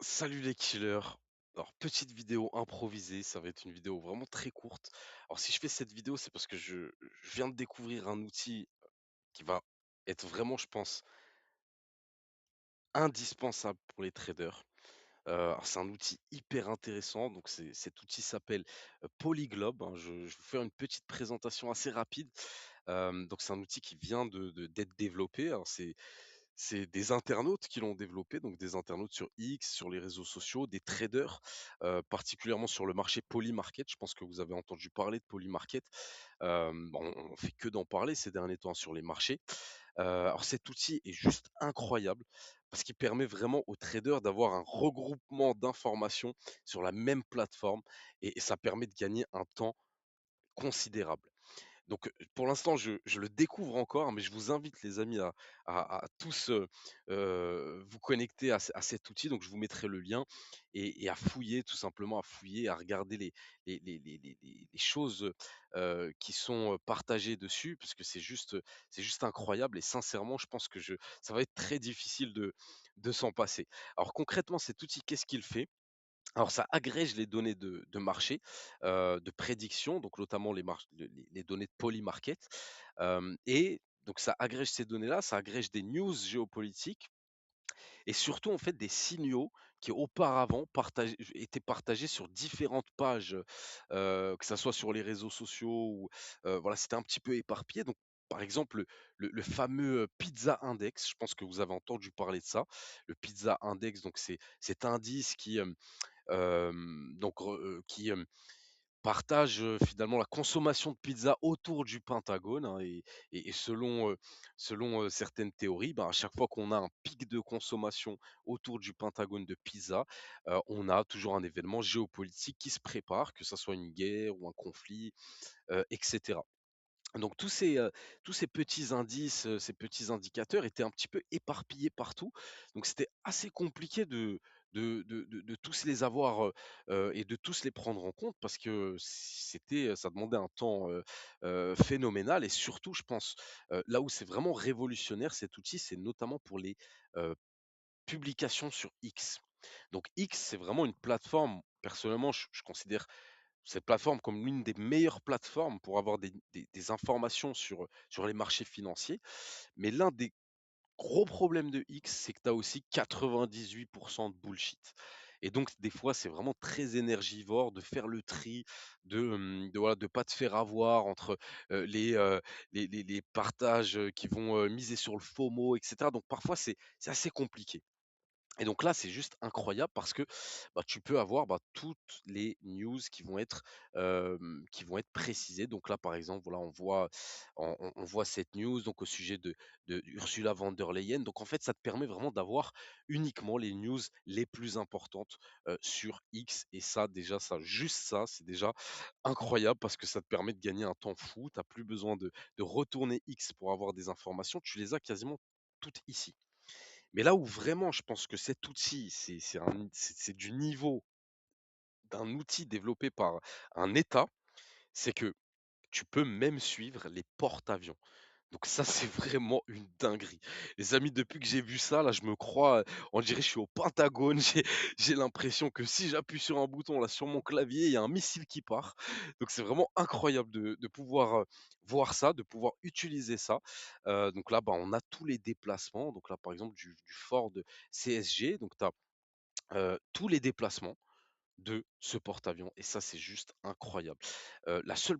Salut les killers. Alors, petite vidéo improvisée, ça va être une vidéo vraiment très courte. Alors, si je fais cette vidéo, c'est parce que je viens de découvrir un outil qui va être vraiment, je pense, indispensable pour les traders. Alors, c'est un outil hyper intéressant. Donc, cet outil s'appelle Polyglobe, hein. Je vais vous faire une petite présentation assez rapide. Donc, c'est un outil qui vient d'être développé. Alors, c'est des internautes qui l'ont développé, donc des internautes sur X, sur les réseaux sociaux, des traders, particulièrement sur le marché Polymarket. Je pense que vous avez entendu parler de Polymarket. Bon, on fait que d'en parler ces derniers temps sur les marchés. Alors cet outil est juste incroyable parce qu'il permet vraiment aux traders d'avoir un regroupement d'informations sur la même plateforme et ça permet de gagner un temps considérable. Donc, pour l'instant, je le découvre encore, mais je vous invite les amis à tous, vous connecter à cet outil. Donc je vous mettrai le lien et à fouiller, tout simplement à fouiller, à regarder les choses, qui sont, partagées dessus, parce que c'est juste incroyable et sincèrement, je pense que je ça va être très difficile de s'en passer. Alors concrètement, cet outil, qu'est-ce qu'il fait? Alors ça agrège les données de marché, de prédiction, donc notamment les données de Polymarket, et donc ça agrège ces données-là, ça agrège des news géopolitiques et surtout en fait des signaux qui auparavant étaient partagés sur différentes pages, que ça soit sur les réseaux sociaux ou voilà, c'était un petit peu éparpillé. Donc par exemple, le fameux, Pizza Index, je pense que vous avez entendu parler de ça. Le Pizza Index, donc c'est cet indice qui partage, finalement la consommation de pizza autour du Pentagone, hein, et selon certaines théories, ben, à chaque fois qu'on a un pic de consommation autour du Pentagone de pizza, on a toujours un événement géopolitique qui se prépare, que ça soit une guerre ou un conflit, et cetera. Donc tous ces petits indices, ces petits indicateurs étaient un petit peu éparpillés partout. Donc c'était assez compliqué de tous les avoir, et de tous les prendre en compte parce que ça demandait un temps, phénoménal et surtout je pense, là où c'est vraiment révolutionnaire cet outil, c'est notamment pour les, heu, publications sur X. Donc X, c'est vraiment une plateforme, personnellement, je considère cette plateforme comme l'une des meilleures plateformes pour avoir des informations sur les marchés financiers. Mais l'un des gros problèmes de X, c'est que tu as aussi 98 de bullshit. Et donc, des fois, c'est vraiment très énergivore de faire le tri, voilà, de pas te faire avoir entre les partages qui vont miser sur le FOMO, etc. Donc, parfois, c'est assez compliqué. Et donc là, c'est juste incroyable parce que, bah, tu peux avoir, bah, toutes les news qui vont être précisées. Donc là, par exemple, voilà, on voit cette news donc au sujet de Ursula von der Leyen. Donc en fait, ça te permet vraiment d'avoir uniquement les news les plus importantes, sur X et ça déjà, juste ça, c'est déjà incroyable parce que ça te permet de gagner un temps fou. Tu as plus besoin de retourner X pour avoir des informations, tu les as quasiment toutes ici. Mais là où vraiment je pense que cet outil, c'est du niveau d'un outil développé par un État, c'est que tu peux même suivre les porte-avions. Donc ça, c'est vraiment une dinguerie. Les amis, depuis que j'ai vu ça, là, je me crois, on dirait que je suis au Pentagone. J'ai l'impression que si j'appuie sur un bouton, là, sur mon clavier, il y a un missile qui part. Donc c'est vraiment incroyable de pouvoir, voir ça, de pouvoir utiliser ça. Donc là, bah, on a tous les déplacements. Donc là, par exemple, du Ford CSG, donc tu as, tous les déplacements de ce porte-avions et ça, c'est juste incroyable. La seule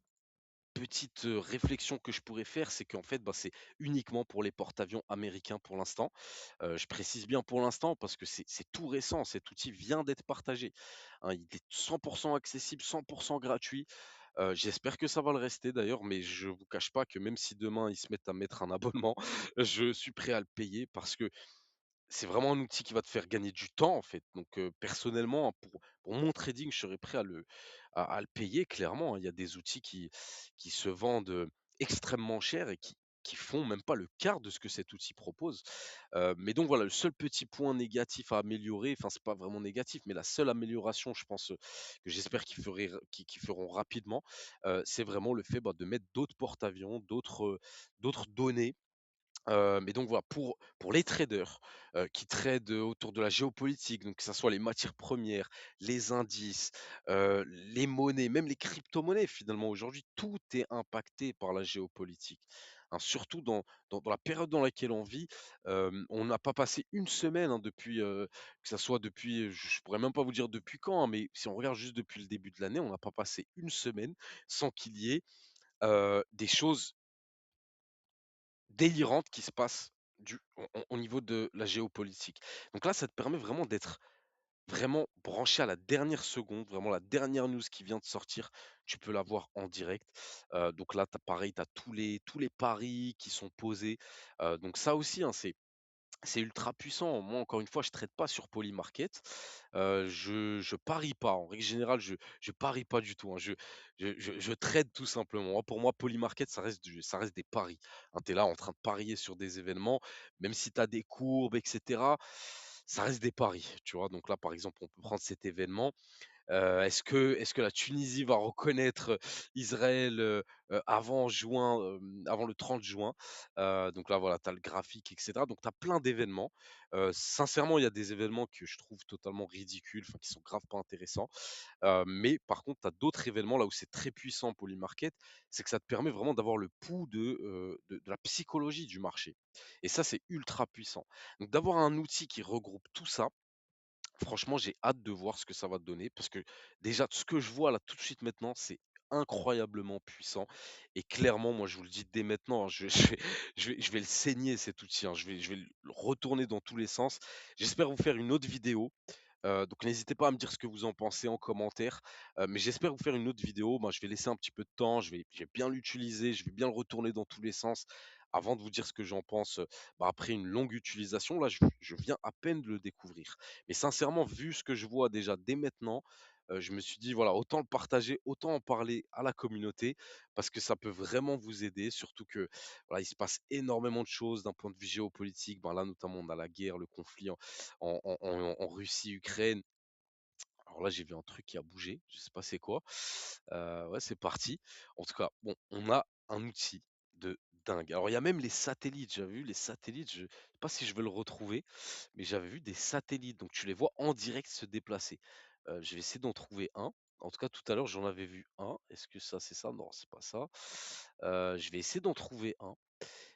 petite, réflexion que je pourrais faire, c'est qu'en fait, bah, c'est uniquement pour les porte-avions américains pour l'instant. Je précise bien pour l'instant parce que c'est tout récent, cet outil vient d'être partagé, hein. Il est 100 accessible, 100 gratuit. J'espère que ça va le rester d'ailleurs, mais je vous cache pas que même si demain ils se mettent à mettre un abonnement, je suis prêt à le payer parce que c'est vraiment un outil qui va te faire gagner du temps, en fait. Donc, personnellement, hein, pour mon trading, je serais prêt à le payer clairement, hein. Il y a des outils qui se vendent, extrêmement cher et qui font même pas le quart de ce que cet outil propose. Mais donc voilà, le seul petit point négatif à améliorer, enfin, c'est pas vraiment négatif, mais la seule amélioration, je pense, que j'espère qu'ils feront rapidement, c'est vraiment le fait, bah, de mettre d'autres porte-avions, d'autres données Mais donc voilà, pour les traders, qui tradent, autour de la géopolitique, donc que ça soit les matières premières, les indices, les monnaies, même les cryptomonnaies finalement aujourd'hui, tout est impacté par la géopolitique. Hein, surtout dans la période dans laquelle on vit, on n'a pas passé une semaine, hein, depuis, que ça soit depuis, je pourrais même pas vous dire depuis quand, hein, mais si on regarde juste depuis le début de l'année, on n'a pas passé une semaine sans qu'il y ait, des choses délirante qui se passe au niveau de la géopolitique. Donc là, ça te permet vraiment d'être vraiment branché à la dernière seconde, vraiment la dernière news qui vient de sortir, tu peux la voir en direct. Donc là, tu pareil, tu as tous les paris qui sont posés. Donc ça aussi, hein, c'est ultra puissant. Moi, encore une fois, je trade pas sur Polymarket. Je parie pas. En règle générale, je parie pas du tout, hein. Je trade tout simplement. Pour moi, Polymarket, ça reste des paris, hein. Tu es là en train de parier sur des événements, même si tu as des courbes, et cetera, ça reste des paris, tu vois? Donc là, par exemple, on peut prendre cet événement. Est-ce que la Tunisie va reconnaître Israël, avant juin, avant le 30 juin? Donc là, voilà, tu as le graphique et cetera. Donc tu as plein d'événements. Sincèrement, il y a des événements que je trouve totalement ridicules, enfin qui sont grave pas intéressants. Mais par contre, tu as d'autres événements là où c'est très puissant pour l'e-market, c'est que ça te permet vraiment d'avoir le pouls de la psychologie du marché. Et ça, c'est ultra puissant. Donc d'avoir un outil qui regroupe tout ça, franchement, j'ai hâte de voir ce que ça va te donner parce que déjà, ce que je vois là tout de suite maintenant, c'est incroyablement puissant. Et clairement, moi, je vous le dis dès maintenant, hein, je vais le saigner cet outil, hein. Je vais le retourner dans tous les sens. J'espère vous faire une autre vidéo. Donc n'hésitez pas à me dire ce que vous en pensez en commentaire. Mais j'espère vous faire une autre vidéo. Ben, je vais laisser un petit peu de temps, je vais bien l'utiliser, je vais bien le retourner dans tous les sens avant de vous dire ce que j'en pense, bah, après une longue utilisation. Là, je viens à peine de le découvrir. Mais sincèrement, vu ce que je vois déjà dès maintenant, je me suis dit: «Voilà, autant le partager, autant en parler à la communauté», parce que ça peut vraiment vous aider. Surtout que, voilà, il se passe énormément de choses d'un point de vue géopolitique. Ben, là, notamment, on a la guerre, le conflit en Russie-Ukraine. Alors là, j'ai vu un truc qui a bougé, je sais pas c'est quoi. Ouais, c'est parti. En tout cas, bon, on a un outil de dingue. Alors, il y a même les satellites, j'avais vu les satellites, je sais pas si je vais le retrouver, mais j'avais vu des satellites, donc tu les vois en direct se déplacer. Je vais essayer d'en trouver un. En tout cas, tout à l'heure, j'en avais vu un. Est-ce que ça, c'est ça? Non, c'est pas ça. Je vais essayer d'en trouver un.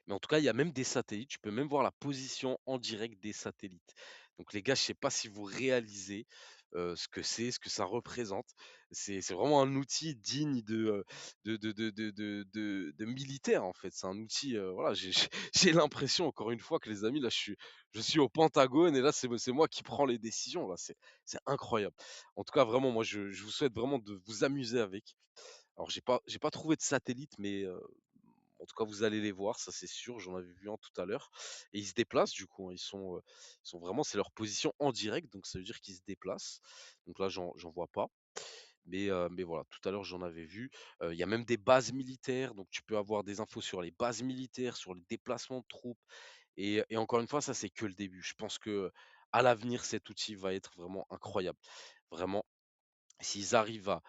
Mais en tout cas, il y a même des satellites. Tu peux même voir la position en direct des satellites. Donc les gars, je sais pas si vous réalisez, ce que c'est, ce que ça représente. C'est vraiment un outil digne de militaire, en fait. C'est un outil, voilà, j'ai l'impression encore une fois que les amis, là, je suis au Pentagone et là, c'est moi qui prends les décisions, là. C'est incroyable. En tout cas, vraiment, moi, je vous souhaite vraiment de vous amuser avec. Alors j'ai pas trouvé de satellite, mais en tout cas, vous allez les voir, ça c'est sûr, j'en avais vu un tout à l'heure et ils se déplacent du coup, hein, ils sont vraiment c'est leur position en direct, donc ça veut dire qu'ils se déplacent. Donc là, j'en vois pas, mais voilà, tout à l'heure, j'en avais vu. Il y a même des bases militaires, donc tu peux avoir des infos sur les bases militaires, sur les déplacements de troupes et encore une fois, ça c'est que le début. Je pense que à l'avenir, cet outil va être vraiment incroyable. Vraiment, s'ils arrivent à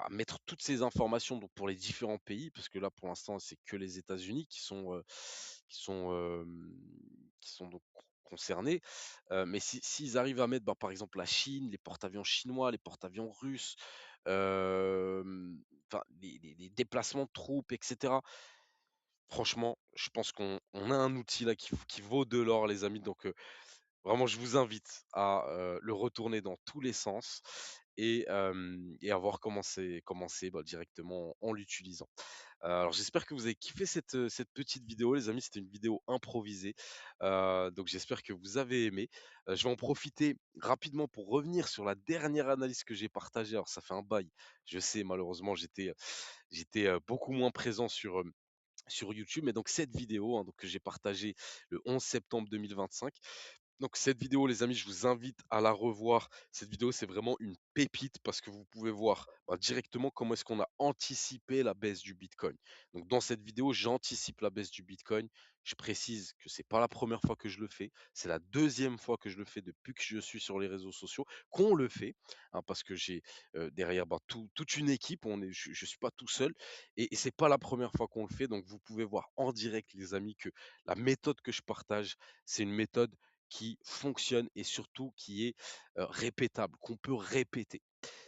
mettre toutes ces informations donc pour les différents pays, parce que là pour l'instant c'est que les États-Unis qui sont, qui sont donc concernés, mais s'ils arrivent à mettre, bah, par exemple la Chine, les porte-avions chinois, les porte-avions russes, enfin les déplacements de troupes et cetera. Franchement, je pense qu'on a un outil là qui vaut de l'or les amis, donc vraiment, je vous invite à, le retourner dans tous les sens et à voir comment c'est, bah, directement en l'utilisant. Alors j'espère que vous avez kiffé cette petite vidéo les amis, c'était une vidéo improvisée, donc j'espère que vous avez aimé. Je vais en profiter rapidement pour revenir sur la dernière analyse que j'ai partagée. Alors ça fait un bail, je sais malheureusement j'étais beaucoup moins présent sur YouTube, mais donc cette vidéo, hein, donc que j'ai partagée le 11 septembre 2025. Donc cette vidéo, les amis, je vous invite à la revoir. Cette vidéo, c'est vraiment une pépite parce que vous pouvez voir, bah, directement comment est-ce qu'on a anticipé la baisse du Bitcoin. Donc dans cette vidéo, j'anticipe la baisse du Bitcoin. Je précise que c'est pas la première fois que je le fais, c'est la deuxième fois que je le fais depuis que je suis sur les réseaux sociaux, qu'on le fait, hein, parce que j'ai, derrière, bah, toute une équipe, je suis pas tout seul et c'est pas la première fois qu'on le fait, donc vous pouvez voir en direct les amis que la méthode que je partage, c'est une méthode qui fonctionne et surtout qui est, répétable, qu'on peut répéter.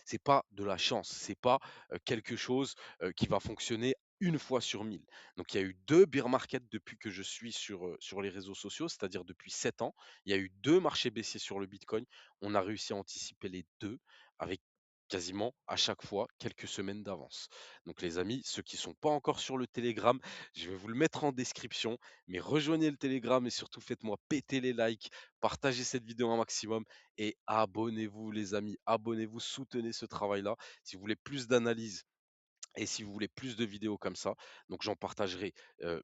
C'est pas de la chance, c'est pas, quelque chose, qui va fonctionner une fois sur 1000. Donc il y a eu 2 bear market depuis que je suis sur les réseaux sociaux, c'est-à-dire depuis 7 ans. Il y a eu 2 marchés baissiers sur le bitcoin. On a réussi à anticiper les 2 avec quasiment à chaque fois quelques semaines d'avance. Donc les amis, ceux qui sont pas encore sur le Telegram, je vais vous le mettre en description, mais rejoignez le Telegram et surtout faites-moi péter les likes, partagez cette vidéo un maximum et abonnez-vous les amis, abonnez-vous, soutenez ce travail-là. Si vous voulez plus d'analyse et si vous voulez plus de vidéos comme ça, donc j'en partagerai,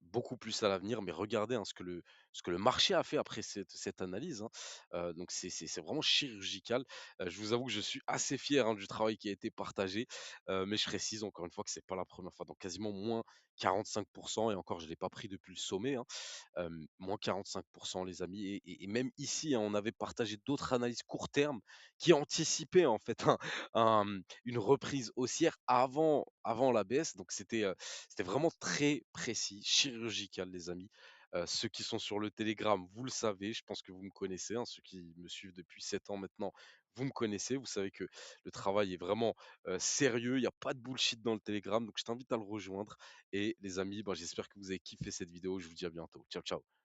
beaucoup plus à l'avenir, mais regardez, hein, ce que le marché a fait après cette analyse, hein. Donc c'est vraiment chirurgical. Je vous avoue que je suis assez fier, hein, du travail qui a été partagé, mais je précise encore une fois que c'est pas la première fois, donc quasiment moins 45 et encore je ne l'ai pas pris depuis le sommet, hein. Moins 45 les amis et même ici, hein, on avait partagé d'autres analyses court terme qui anticipaient en fait une reprise haussière avant la baisse. Donc c'était vraiment très précis, chirurgical les amis. Ceux qui sont sur le Telegram, vous le savez, je pense que vous me connaissez, hein, ceux qui me suivent depuis 7 ans maintenant, vous me connaissez, vous savez que le travail est vraiment, sérieux, il y a pas de bullshit dans le Telegram, donc je t'invite à le rejoindre et les amis, bah, j'espère que vous avez kiffé cette vidéo, je vous dis à bientôt. Ciao, ciao.